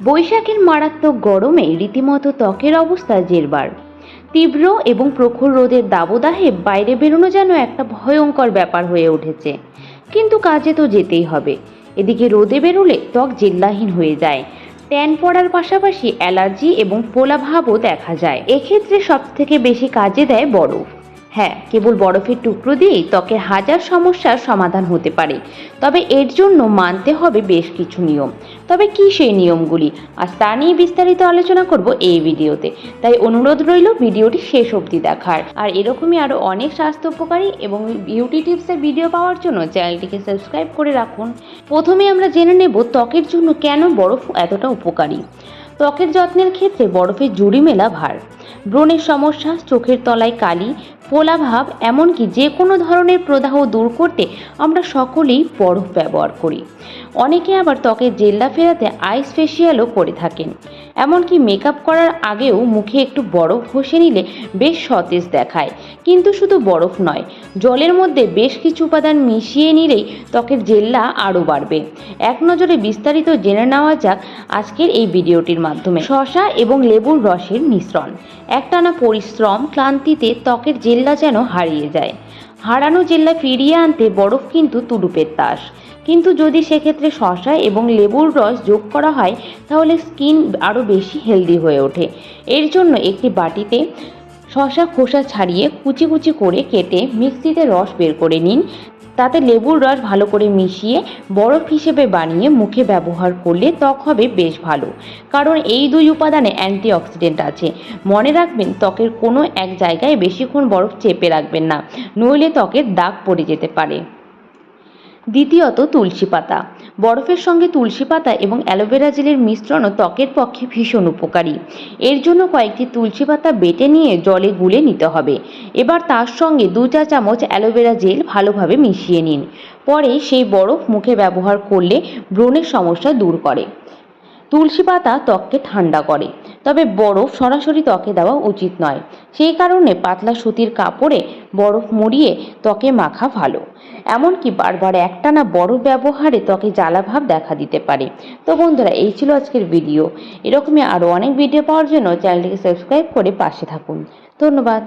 বৈশাখের মারাত্মক গরমে রীতিমতো ত্বকের অবস্থা জেরবার। তীব্র এবং প্রখর রোদের দাবদাহে বাইরে বেরোনো যেন একটা ভয়ঙ্কর ব্যাপার হয়ে উঠেছে। কিন্তু কাজে তো যেতেই হবে। এদিকে রোদে বেরোলে ত্বক জেল্লাহীন হয়ে যায়, ট্যান পড়ার পাশাপাশি অ্যালার্জি এবং ফোলাভাবও দেখা যায়। এক্ষেত্রে সব থেকে বেশি কাজে দেয় বরফ। হ্যাঁ, কেবল বরফের টুকরো দিয়েই ত্বকের হাজার সমস্যার সমাধান হতে পারে। তবে এর জন্য মানতে হবে বেশ কিছু নিয়ম। তবে কি সেই নিয়মগুলি, আজ তা নিয়ে বিস্তারিত আলোচনা করব এই ভিডিওতে। তাই অনুরোধ রইল ভিডিওটি শেষ অবধি দেখার। আর এরকমই আরও অনেক স্বাস্থ্য উপকারী এবং বিউটি টিপসের ভিডিও পাওয়ার জন্য চ্যানেলটিকে সাবস্ক্রাইব করে রাখুন। প্রথমে আমরা জেনে নেব ত্বকের জন্য কেন বরফ এতটা উপকারী। ত্বকের যত্নের ক্ষেত্রে বরফের জুড়ি মেলা ভার। ব্রণের সমস্যা, চোখের তলায় কালি, ফোলাভাব, এমনকি যে কোনো ধরনের প্রদাহ দূর করতে আমরা সকলেই বরফ ব্যবহার করি। অনেকে আবার ত্বকের জেল্লা ফেরাতে আইস ফেসিয়ালও করে থাকেন। এমনকি মেকআপ করার আগেও মুখে একটু বরফ ঘষে নিলে বেশ সতেজ দেখায়। কিন্তু শুধু বরফ নয়, জলের মধ্যে বেশ কিছু উপাদান মিশিয়ে নিলেই ত্বকের জেল্লা আরও বাড়বে। এক নজরে বিস্তারিত জেনে নেওয়া যাক আজকের এই ভিডিওটির মাধ্যমে। শসা এবং লেবুর রসের মিশ্রণ। একটানা পরিশ্রম, ক্লান্তিতে ত্বকের জেল্লা যেন হারিয়ে যায়। হারানো জেল্লা ফিরিয়ে আনতে বরফ কিন্তু তুরুপের তাস। কিন্তু যদি সেক্ষেত্রে শসা এবং লেবুর রস যোগ করা হয় তাহলে স্কিন আরও বেশি হেলদি হয়ে ওঠে। এর জন্য একটি বাটিতে শসা খোসা ছাড়িয়ে কুচি কুচি করে কেটে মিক্সিতে রস বের করে নিন। তাতে লেবুর রস ভালো করে মিশিয়ে বরফ হিসেবে বানিয়ে মুখে ব্যবহার করলে ত্বক হবে বেশ ভালো। কারণ এই দুই উপাদানে অ্যান্টিঅক্সিডেন্ট আছে। মনে রাখবেন, ত্বকের কোনো এক জায়গায় বেশিক্ষণ বরফ চেপে রাখবেন না, নইলে ত্বকের দাগ পড়ে যেতে পারে। দ্বিতীয়ত, তুলসী পাতা। বরফের সঙ্গে তুলসী পাতা এবং অ্যালোভেরা জেলের মিশ্রণও ত্বকের পক্ষে ভীষণ উপকারী। এর জন্য কয়েকটি তুলসী পাতা বেটে নিয়ে জলে গুলে নিতে হবে। এবার তার সঙ্গে 2 চা চামচ অ্যালোভেরা জেল ভালোভাবে মিশিয়ে নিন। পরে সেই বরফ মুখে ব্যবহার করলে ব্রণের সমস্যা দূর করে। তুলসী পাতা ত্বককে ঠান্ডা করে, তবে বরফ সরাসরি ত্বকে দেওয়া উচিত নয়। সেই কারণে পাতলা সুতির কাপড়ে বরফ মুড়িয়ে ত্বকে মাখা ভালো। এমনকি বারবার একটানা বরফ ব্যবহারে ত্বকে জ্বালাভাব দেখা দিতে পারে। তো বন্ধুরা, এই ছিল আজকের ভিডিও। এরকমই আরও অনেক ভিডিও পাওয়ার জন্য চ্যানেলটিকে সাবস্ক্রাইব করে পাশে থাকুন। ধন্যবাদ।